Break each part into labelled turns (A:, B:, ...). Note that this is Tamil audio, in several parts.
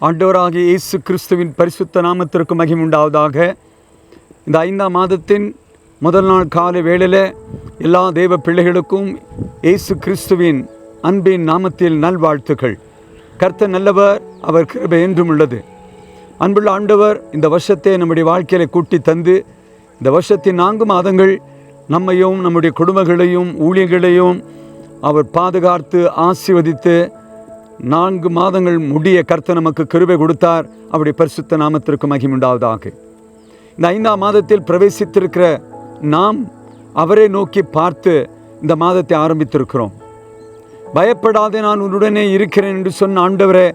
A: ஆண்டவராகிய இயேசு கிறிஸ்துவின் பரிசுத்த நாமத்திற்கு மகிமை உண்டாவதாக. இந்த 5ஆம் மாதத்தின் முதல் நாள் காலை வேளையில் எல்லா தேவ பிள்ளைகளுக்கும் இயேசு கிறிஸ்துவின் அன்பின் நாமத்தில் நல்வாழ்த்துக்கள். கர்த்தர் நல்லவர், அவர் கிருபை என்றும் உள்ளது. அன்புள்ள ஆண்டவர் இந்த வருஷத்தை நம்முடைய வாழ்க்கையில் கூட்டி தந்து இந்த வருஷத்தின் 4 மாதங்கள் நம்மையும் நம்முடைய குடும்பங்களையும் ஊழியர்களையும் அவர் பாதுகாத்து ஆசீர்வதித்து 4 மாதங்கள் முடிய கர்த்தர் நமக்கு கிருபை கொடுத்தார். அவருடைய பரிசுத்த நாமத்திற்கு மகிமை உண்டாவதாக. இந்த 5ஆம் மாதத்தில் பிரவேசித்திருக்கிற நாம் அவரை நோக்கி பார்த்து இந்த மாதத்தை ஆரம்பித்திருக்கிறோம். பயப்படாதே, நான் உன்னுடனே இருக்கிறேன் என்று சொன்ன ஆண்டவரை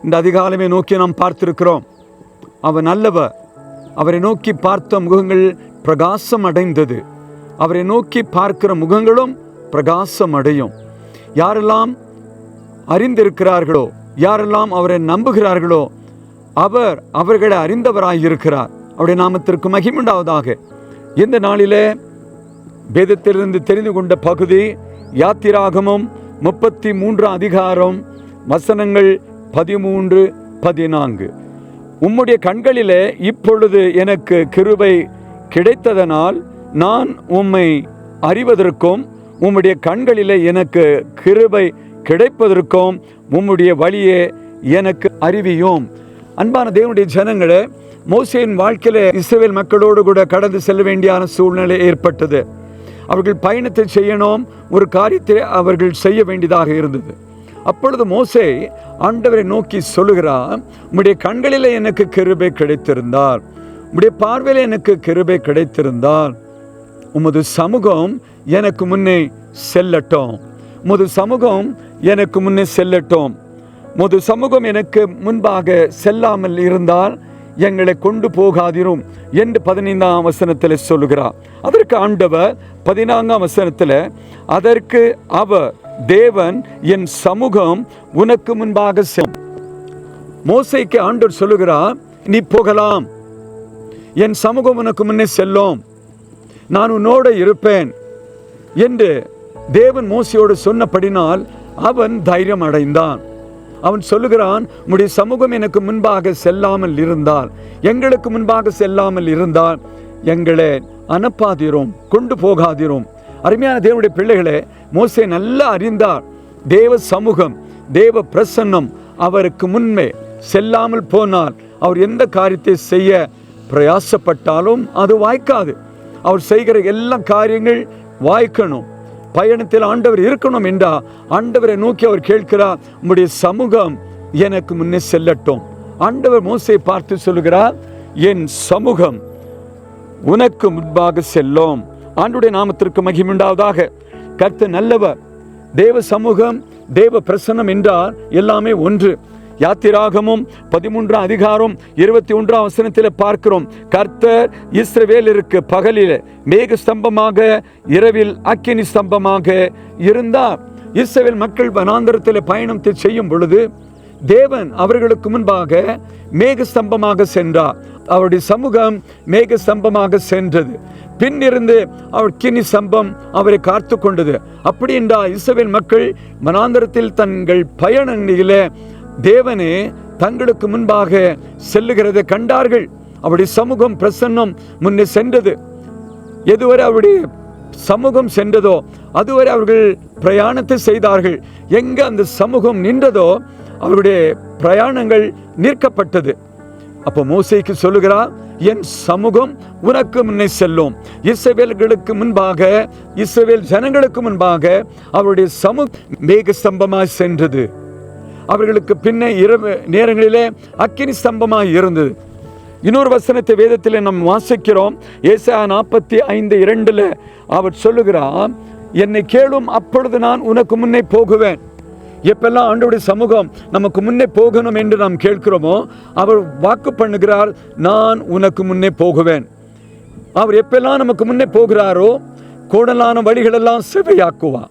A: இந்த அதிகாலமே நோக்கி நாம் பார்த்திருக்கிறோம். அவர் நல்லவர். அவரை நோக்கி பார்த்த முகங்கள் பிரகாசம் அடைந்தது. அவரை நோக்கி பார்க்கிற முகங்களும் பிரகாசம் அடையும். யாரெல்லாம் அறிந்திருக்கிறார்களோ, யாரெல்லாம் அவரை நம்புகிறார்களோ, அவர்களை அறிந்தவராயிருக்கிறார். அவருடைய நாமத்திற்கு மகிமை உண்டாவதாக. இந்த நாளிலே வேதத்திலிருந்து தெரிந்து கொண்ட பகுதி யாத்திராகமம் 33 அதிகாரம் வசனங்கள் 13, 14. உம்முடைய கண்களிலே இப்பொழுது எனக்கு கிருபை கிடைத்ததனால் நான் உம்மை அறிவதற்கும் உம்முடைய கண்களிலே எனக்கு கிருபை கிடைப்பதற்கும் உம்முடைய வழியே எனக்கு அறிவியும். அன்பான தேவனுடைய ஜனங்களே, மோசேயின் வாழ்க்கையிலே இஸ்ரவேல் மக்களோடு கூட கடந்து செல்ல வேண்டிய சூழ்நிலை ஏற்பட்டது. அவர்கள் பயணத்தை செய்யணும், ஒரு காரியத்தை அவர்கள் செய்ய வேண்டியதாக இருந்தது. அப்பொழுது மோசே ஆண்டவரை நோக்கி சொல்லுகிறார், உம்முடைய கண்களிலே எனக்கு கிருபை கிடைத்திருந்தால், உம்முடைய பார்வையில் எனக்கு கிருபை கிடைத்திருந்தால் உமது சமூகம் எனக்கு முன்னே செல்லட்டும். உமது சமூகம் எனக்கு முன்னே செல்லட்டும். உமது சமூகம் எனக்கு முன்பாக செல்லாமல் இருந்தால் எங்களை கொண்டு போகாதிரும் என்று 15ஆம் வசனத்தில் சொல்லுகிறார். அதற்கு ஆண்டவர் 14ஆம் வசனத்தில், அதற்கு அவர் தேவன், என் சமூகம் உனக்கு முன்பாக செல்லும். மோசேக்கு ஆண்டவர் சொல்லுகிறார், நீ போகலாம், என் சமூகம் உனக்கு முன்னே செல்லும், நான் உன்னோடு இருப்பேன் என்று தேவன் மோசேயோடு சொன்னபடினால் அவன் தைரியம் அடைந்தான். அவன் சொல்லுகிறான், உம்முடைய சமூகம் எனக்கு முன்பாக செல்லாமல் இருந்தால், எங்களுக்கு முன்பாக செல்லாமல் இருந்தால் எங்களை அனுப்பாதிரும், கொண்டு போகாதிரும். அருமையான தேவனுடைய பிள்ளைகளே, மோசே நல்லா அறிந்தார், தேவ சமூகம், தேவ பிரசன்னம் அவருக்கு முன்பே செல்லாமல் போனால் அவர் எந்த காரியத்தை செய்ய பிரயாசப்பட்டாலும் அது வாய்க்காது. அவர் செய்கிற எல்லா காரியங்கள் வாய்க்கணும். பயணத்தில் ஆண்டவர் இருக்கணும் என்றா ஆண்டவரை நோக்கி அவர் கேட்கிறார், உம்முடைய சமூகம் எனக்கு முன்னே செல்லட்டும். ஆண்டவர் மோசேயை பார்த்து சொல்லுகிறார், என் சமூகம் உனக்கு முன்பாக செல்லும். ஆண்டவருடைய நாமத்திற்கு மகிமை உண்டாவதாக. கர்த்தர் நல்லவர். தேவ சமூகம், தேவ பிரசன்னம் என்றால் எல்லாமே ஒன்று. யாத்திராகமும் 13 அதிகாரம் 21ஆம் வசனத்தில் பார்க்கிறோம், கர்த்தர் இஸ்ரவேலருக்கு பகலில் மேக ஸ்தம்பமாக இரவில் அக்கினி ஸ்தம்பமாக இருந்தார். இஸ்ரவேல் மக்கள் வனாந்தரத்தில் பயணத்தை செய்யும் பொழுது தேவன் அவர்களுக்கு முன்பாக மேக ஸ்தம்பமாக சென்றார். அவருடைய சமூகம் மேக ஸ்தம்பமாக சென்றது. பின்னிருந்து அவர் அக்கினி ஸ்தம்பம் அவரை காத்து கொண்டது. அப்படி என்றால் இஸ்ரவேல் மக்கள் வனாந்தரத்தில் தங்கள் பயணங்களில் தேவனே தங்களுக்கு முன்பாக செல்லுகிறதை கண்டார்கள். அவருடைய சமூகம் பிரசன்னம் முன்னே சென்றது. எதுவரை அவருடைய சமூகம் சென்றதோ அதுவரை அவர்கள் பிரயாணத்தை செய்தார்கள். எங்க அந்த சமூகம் நின்றதோ அவருடைய பிரயாணங்கள் நிற்கப்பட்டது. அப்போ மோசேக்கு சொல்லுகிறார், என் சமூகம் உனக்கு முன்னே செல்லும். இஸ்ரவேல்களுக்கு முன்பாக, இஸ்ரவேல் ஜனங்களுக்கு முன்பாக அவருடைய சமூகம் மேக ஸ்தம்பமாய் சென்றது. அவர்களுக்கு பின்ன இரவு நேரங்களிலே அக்கினி ஸ்தம்பமாய் இருந்தது. இன்னொரு வசனத்தை வேதத்தில் நாம் வாசிக்கிறோம். ஏசாயா 45:2 அவர் சொல்லுகிறார், என்னை கேளும், அப்பொழுது நான் உனக்கு முன்னே போகுவேன். எப்பெல்லாம் ஆண்டவருடைய சமூகம் நமக்கு முன்னே போகணும் என்று நாம் கேட்கிறோமோ அவர் வாக்கு பண்ணுகிறார், நான் உனக்கு முன்னே போகுவேன். அவர் எப்பெல்லாம் நமக்கு முன்னே போகிறாரோ கோடலான வழிகளெல்லாம் செவையாக்குவார்,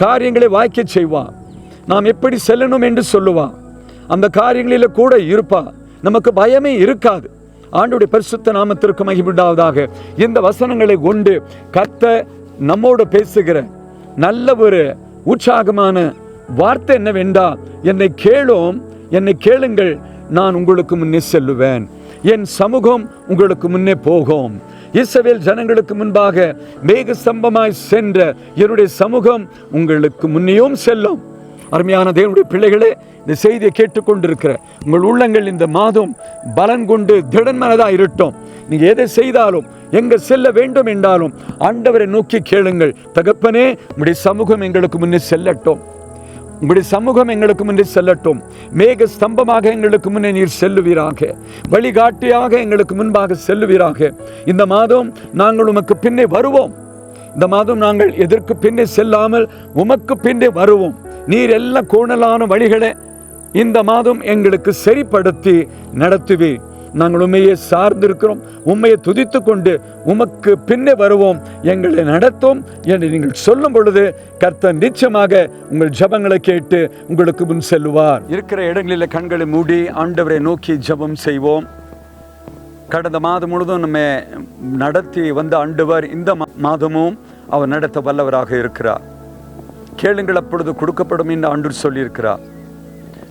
A: காரியங்களை வாய்க்க செய்வார். நாம் எப்படி செல்லணும் என்று சொல்லுவார். அந்த காரியங்களில் கூட இருப்பார். நமக்கு பயமே இருக்காது. ஆண்டவருடைய பரிசுத்த நாமத்திற்கு மகிமை உண்டாவதாக. இந்த வசனங்களை கொண்டு கர்த்தர் நம்மோடு பேசுகிற நல்ல ஒரு உற்சாகமான வார்த்தை என்னவென்றால், என்னை கேளுங்கள், நான் உங்களுக்கு முன்னே செல்லுவேன், என் சமூகம் உங்களுக்கு முன்னே போகும். இஸ்ரவேல் ஜனங்களுக்கு முன்பாக மேக ஸ்தம்பமாய் சென்ற என்னுடைய சமூகம் உங்களுக்கு முன்னையும் செல்லும். அருமையான தேவனுடைய பிள்ளைகளே, இந்த செய்தியை கேட்டுக்கொண்டிருக்கிற உங்கள் உள்ளங்கள் இந்த மாதம் பலன் கொண்டு திடன்மனதாக இருக்கட்டும். நீங்கள் எதை செய்தாலும், எங்க செல்ல வேண்டும் என்றாலும் ஆண்டவரை நோக்கி கேளுங்கள். தகப்பனே, உம்முடைய சமூகம் எங்களுக்கு முன்னே செல்லட்டும், உங்களுடைய சமூகம் எங்களுக்கு முன்னே செல்லட்டும். மேக ஸ்தம்பமாக எங்களுக்கு முன்னே நீர் செல்லுவீராக, வழிகாட்டியாக எங்களுக்கு முன்பாக செல்லுவீராக. இந்த மாதம் நாங்கள் உமக்கு பின்னே வருவோம். இந்த மாதம் நாங்கள் எதற்கு பின்னே செல்லாமல் உமக்கு பின்னே வருவோம். நீர் எல்லா கோணலான வழிகளை இந்த மாதம் எங்களுக்கு சரிப்படுத்தி நடத்துவே. நாங்கள் உண்மையை சார்ந்திருக்கிறோம், உண்மையை துதித்து கொண்டு உமக்கு பின்னே வருவோம், எங்களை நடத்தும் என்று நீங்கள் சொல்லும் பொழுது கர்த்தர் நிச்சயமாக உங்கள் ஜபங்களை கேட்டு உங்களுக்கு முன் செல்லுவார். இருக்கிற இடங்களில் கண்களை மூடி ஆண்டவரை நோக்கி ஜபம் செய்வோம். கடந்த மாதம் முழுதும் நம்ம நடத்தி வந்த ஆண்டவர் இந்த மாதமும் அவர் நடத்த வல்லவராக இருக்கிறார். கேளுங்கள், அப்பொழுது கொடுக்கப்படும் என்று ஆண்டவர் சொல்லியிருக்கிறார்.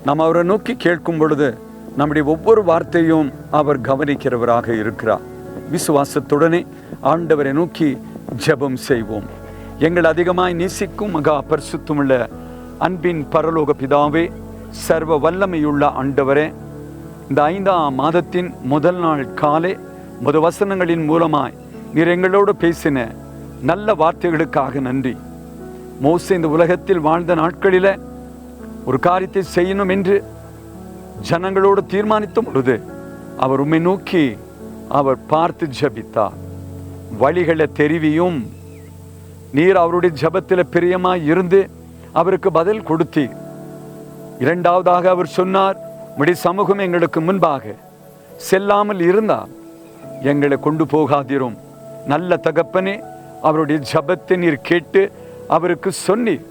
A: நாம் அவரை நோக்கி கேட்கும் பொழுது நம்முடைய ஒவ்வொரு வார்த்தையும் அவர் கவனிக்கிறவராக இருக்கிறார். விசுவாசத்துடனே ஆண்டவரை நோக்கி ஜெபம் செய்வோம். எங்கள் அதிகமாய் நேசிக்கும் மகா பரிசுத்தமுள்ள அன்பின் பரலோக பிதாவே, சர்வ வல்லமையுள்ள ஆண்டவரே, இந்த 5ஆம் மாதத்தின் முதல் நாள் காலை வசனங்களின் மூலமாய் நீர் எங்களோடு பேசின நல்ல வார்த்தைகளுக்காக நன்றி. மோசே இந்த உலகத்தில் வாழ்ந்த நாட்களில் ஒரு காரியத்தை செய்யணும் என்று ஜனங்களோடு தீர்மானித்த பொழுது அவர் உம்மை நோக்கி அவர் பார்த்து ஜபித்தார். வழிகளை தெரிவியும். நீர் அவருடைய ஜபத்தில் பிரியமாய் இருந்து அவருக்கு பதில் கொடுத்தீர். இரண்டாவதாக அவர் சொன்னார், உம்முடைய சமூகம் எங்களுக்கு முன்பாக செல்லாமல் இருந்தால் எங்களை கொண்டு போகாதிரும். நல்ல தகப்பனே, அவருடைய ஜபத்தை நீர் கேட்டு அவருக்கு சொன்னீர்,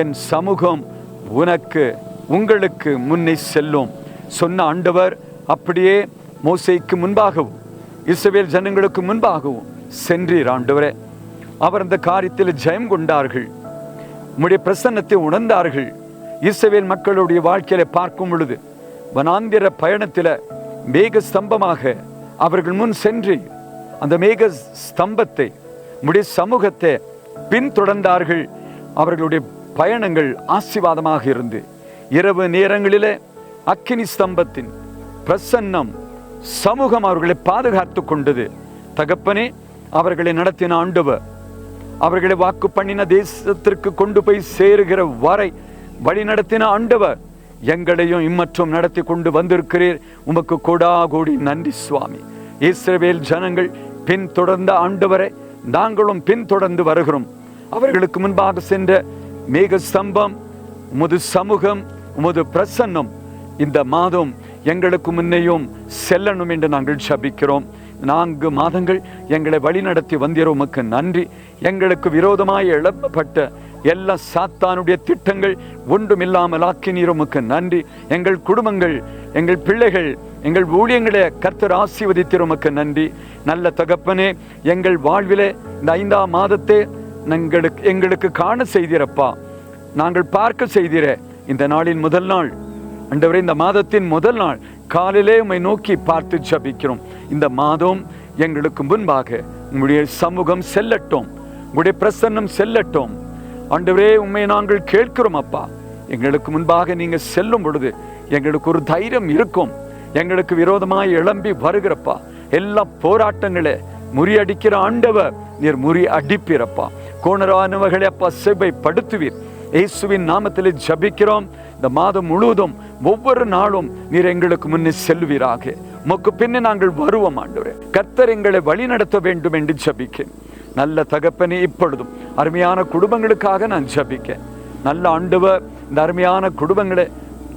A: என் சமூகம் உங்களுக்கு முன்னே செல்லும் சொன்ன ஆண்டவர் அப்படியே மோசேக்கு முன்பாகவும் இஸ்ரவேல் ஜனங்களுக்கு முன்பாகவும் சென்றீர் ஆண்டவரே. அவர் அந்த காரியத்தில் ஜெயம் கொண்டார்கள், உம்முடைய பிரசன்னத்தை உணர்ந்தார்கள். இஸ்ரவேல் மக்களுடைய வாழ்க்கையில பார்க்கும் பொழுது வனாந்திர பயணத்தில் மேக ஸ்தம்பமாக அவர்கள் முன் சென்று அந்த மேக ஸ்தம்பத்தை, உம்முடைய சமூகத்தை பின்தொடர்ந்தார்கள். அவர்களுடைய பயணங்கள் ஆசீர்வாதமாக இருந்து இரவு நேரங்களிலே அக்கினி ஸ்தம்பத்தின் பிரசன்னம் சமூகம் அவர்களை பாதுகாத்து கொண்டது. தகப்பனே, அவர்களை நடத்தின ஆண்டவர் அவர்களை வாக்கு பண்ணின தேசத்திற்கு கொண்டு போய் சேருகிற வரை வழி நடத்தின ஆண்டவர் எங்களையும் இம்மற்றும் நடத்தி கொண்டு வந்திருக்கிறீர். உமக்கு கோடாகோடி நன்றி சுவாமி. இஸ்ரவேல் ஜனங்கள் பின்தொடர்ந்த ஆண்டவரை நாங்களும் பின்தொடர்ந்து வருகிறோம். அவர்களுக்கு முன்பாக சென்ற மேக ஸ்தம்பம், உமது சமூகம், உமது பிரசன்னம் இந்த மாதம் எங்களுக்கு முன்னையும் செல்லணும் என்று நாங்கள் ஜெபிக்கிறோம். 4 மாதங்கள் எங்களை வழிநடத்தி வந்தீர், உமக்கு நன்றி. எங்களுக்கு விரோதமாய் எழுப்பப்பட்ட எல்லா சாத்தானுடைய திட்டங்கள் ஒன்றுமில்லாமல் ஆக்கினீர், உமக்கு நன்றி. எங்கள் குடும்பங்கள், எங்கள் பிள்ளைகள், எங்கள் ஊழியங்களை கர்த்தர் ஆசீர்வதித்தீர், உமக்கு நன்றி. நல்ல தகப்பனே, எங்கள் வாழ்விலே இந்த 5ஆம் மாதத்தை எங்களுக்கு காண செய்தீரப்பா, நாங்கள் பார்க்க செய்தீர. இந்த நாளின் முதல் நாள் ஆண்டவரே, இந்த மாதத்தின் முதல் நாள் காலையிலே உம்மை நோக்கி பார்த்து ஜெபிக்கிறோம். இந்த மாதம் எங்களுக்கு முன்பாக உம்முடைய சமூகம் செல்லட்டும், உம்முடைய பிரசன்னம் செல்லட்டும். ஆண்டவரே, உம்மை நாங்கள் கேட்கிறோம் அப்பா. எங்களுக்கு முன்பாக நீங்க செல்லும் பொழுது எங்களுக்கு ஒரு தைரியம் இருக்கும். எங்களுக்கு விரோதமாய் எழும்பி வருகிறப்பா எல்லா போராட்டங்களை முறியடிக்கிற ஆண்டவர் நீர் முறியடிப்பீரப்பா. கோணரானவர்களை அப்பா செவ்வைப்படுத்துவீர். இயேசுவின் நாமத்தில் ஜெபிக்கிறோம். இந்த மாதம் முழுவதும் ஒவ்வொரு நாளும் நீர் எங்களுக்கு முன்னே செல்வீராக. உமக்கு பின்னே நாங்கள் வருவோம் ஆண்டவரே. கர்த்தர் எங்களை வழி நடத்த வேண்டும் என்று ஜெபிக்கிறேன். நல்ல தகப்பனே, இப்பொழுதும் அருமையான குடும்பங்களுக்காக நான் ஜெபிக்கிறேன். நல்ல ஆண்டவர், இந்த அருமையான குடும்பங்களை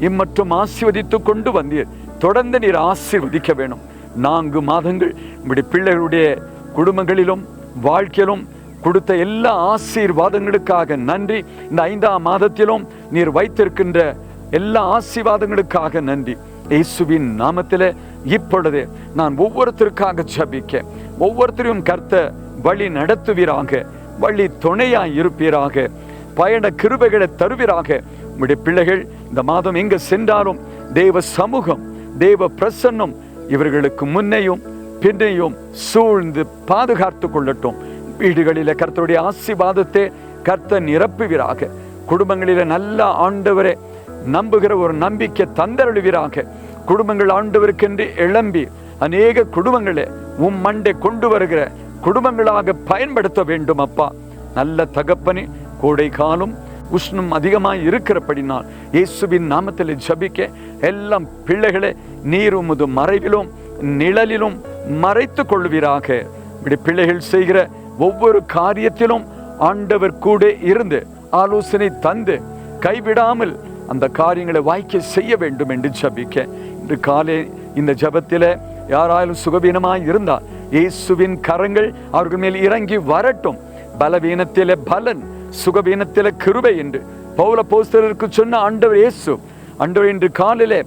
A: இம்மற்றும் ஆசீர்வதித்து கொண்டு வந்தீர். தொடர்ந்து நீர் ஆசீர்வதிக்க வேணும். 4 மாதங்கள் உம்முடைய பிள்ளைகளுடைய குடும்பங்களிலும் வாழ்க்கையிலும் கொடுத்த எல்லா ஆசீர்வாதங்களுக்காக நன்றி. இந்த 5ஆம் மாதத்திலும் நீர் வைத்திருக்கின்ற எல்லா ஆசீர்வாதங்களுக்காக நன்றி. இயேசுவின் நாமத்தில் இப்பொழுது நான் ஒவ்வொருத்தருக்காக ஜெபிக்க, ஒவ்வொருத்தரையும் கர்த்தர் வழி நடத்துவீராக, வழி துணையாய் இருப்பீராக, பயண கிருபைகளை தருவீராக. உம்முடைய பிள்ளைகள் இந்த மாதம் எங்க சென்றாலும் தேவ சமூகம் தேவ பிரசன்னம் இவர்களுக்கு முன்னையும் பின்னையும் சூழ்ந்து பாதுகாத்து கொள்ளட்டும். வீடுகளிலே கர்த்தருடைய ஆசீர்வாதத்தை கர்த்தர் நிரப்புவீராக. குடும்பங்களிலே நல்ல ஆண்டவரை நம்புகிற ஒரு நம்பிக்கை தந்தருளுவீராக. குடும்பங்கள் ஆண்டவருக்கென்று எழும்பி அநேக குடும்பங்களை மண்டை கொண்டு வருகிற குடும்பங்களாக பயன்படுத்த வேண்டும். அப்பா நல்ல தகப்பனே, கோடை காலம் உஷ்ணம் அதிகமாய் இருக்கிறபடினால் இயேசுவின் நாமத்தில் ஜபிக்க எல்லாம் பிள்ளைகளை நீர் உமது மறைவிலும் நிழலிலும் மறைத்து கொள்வீராக. பிள்ளைகள் செய்கிற ஒவ்வொரு காரியத்திலும் ஆண்டவர் கூட இருந்து ஆலோசனை தந்து கைவிடாமல் அந்த காரியங்களை வாய்க்க செய்ய வேண்டும் என்று ஜபிக்க இன்று காலை இந்த ஜபத்தில் யாராலும் சுகவீனமாய் இருந்தால் இயேசுவின் கரங்கள் அவர்கள் மேல் இறங்கி வரட்டும். பலவீனத்திலே பலன், சுகவீனத்திலே கிருபை என்று பவுல் அப்போஸ்தலருக்கு சொன்ன ஆண்டவர் இயேசு ஆண்டவர் இன்று காலிலே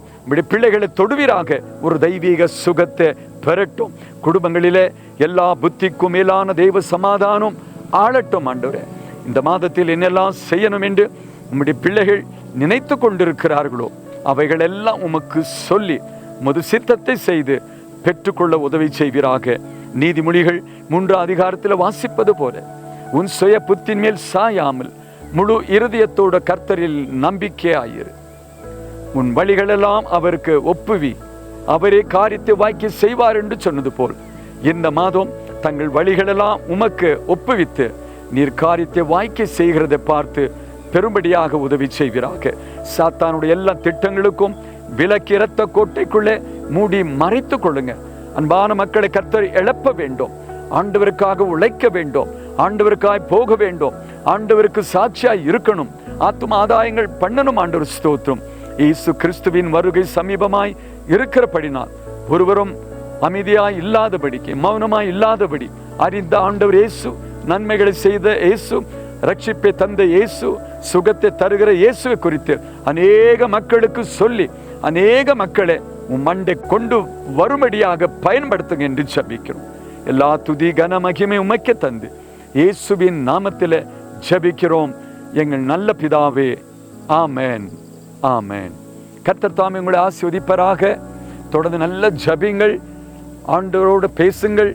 A: பிள்ளைகளை தொடுவீராக. ஒரு தெய்வீக சுகத்தை பெறட்டும். குடும்பங்களிலே எல்லா புத்திக்கும் மேலான தெய்வ சமாதானம் ஆளட்டும். ஆண்டவரே, இந்த மாதத்தில் என்னெல்லாம் செய்யணும் என்று உம்முடைய பிள்ளைகள் நினைத்து கொண்டிருக்கிறார்களோ அவைகள் எல்லாம் உமக்கு சொல்லி உமது சித்தத்தை செய்து பெற்றுக்கொள்ள உதவி செய்வீராக. நீதிமொழிகள் 3 அதிகாரத்தில் வாசிப்பது போல உன் சுய புத்தின் மேல் சாயாமல் முழு இருதயத்தோட கர்த்தரில் நம்பிக்கையாயிரு. உன் வழிகளெல்லாம் அவருக்கு ஒப்புவி, அவரே காரியத்தை வாய்க்க செய்வார் என்று சொன்னது போல் இந்த மாதம் தங்கள் வழிகளெல்லாம் உமக்கு ஒப்புவித்து நீர் காரியத்தை வாய்க்க செய்கிறதை பார்த்து பெரும்படியாக உதவி செய்வீராக. சாத்தானுடைய எல்லா திட்டங்களுக்கும் விலக்கி இரத்த கோட்டைக்குள்ளே மூடி மறைத்து கொள்ளுங்க. அன்பான மக்களை கர்த்தர் எழுப்ப வேண்டும். ஆண்டவருக்காக உழைக்க வேண்டும். ஆண்டவருக்காய் போக வேண்டும். ஆண்டவருக்கு சாட்சியாய் இருக்கணும். ஆத்தும ஆதாயங்கள் பண்ணணும். ஆண்டவர் ஸ்தோத்திரம். இயேசு கிறிஸ்துவின் வருகை சமீபமாய் இருக்கிறபடினால் ஒருவரும் அமைதியாய் இல்லாதபடிக்கு, மௌனமாய் இல்லாதபடி அறிந்த ஆண்டவர் இயேசு, நன்மைகளை செய்த இயேசு, ரட்சிப்பை தந்த இயேசு, சுகத்தை தருகிற இயேசுவை குறித்து அநேக மக்களுக்கு சொல்லி அநேக மக்களை மண்டை கொண்டு வரும்படியாக பயன்படுத்துங்க என்று ஜபிக்கிறோம். எல்லா துதி கன மகிமை உமக்கே தந்து இயேசுவின் நாமத்தில் ஜபிக்கிறோம் எங்கள் நல்ல பிதாவே. ஆமேன், ஆமேன். கர்த்தர் தாமே உங்களை ஆசீர்வதிப்பாராக. தொடர்ந்து நல்ல ஜபிங்கள், ஆண்டவரோடு பேசுங்கள்,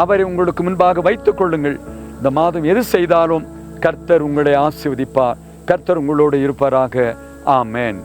A: அவரை உங்களுக்கு முன்பாக வைத்துக் கொள்ளுங்கள். இந்த மாதம் எது செய்தாலும் கர்த்தர் உங்களை ஆசீர்வதிப்பார். கர்த்தர் உங்களோடு இருப்பாராக. ஆமேன்.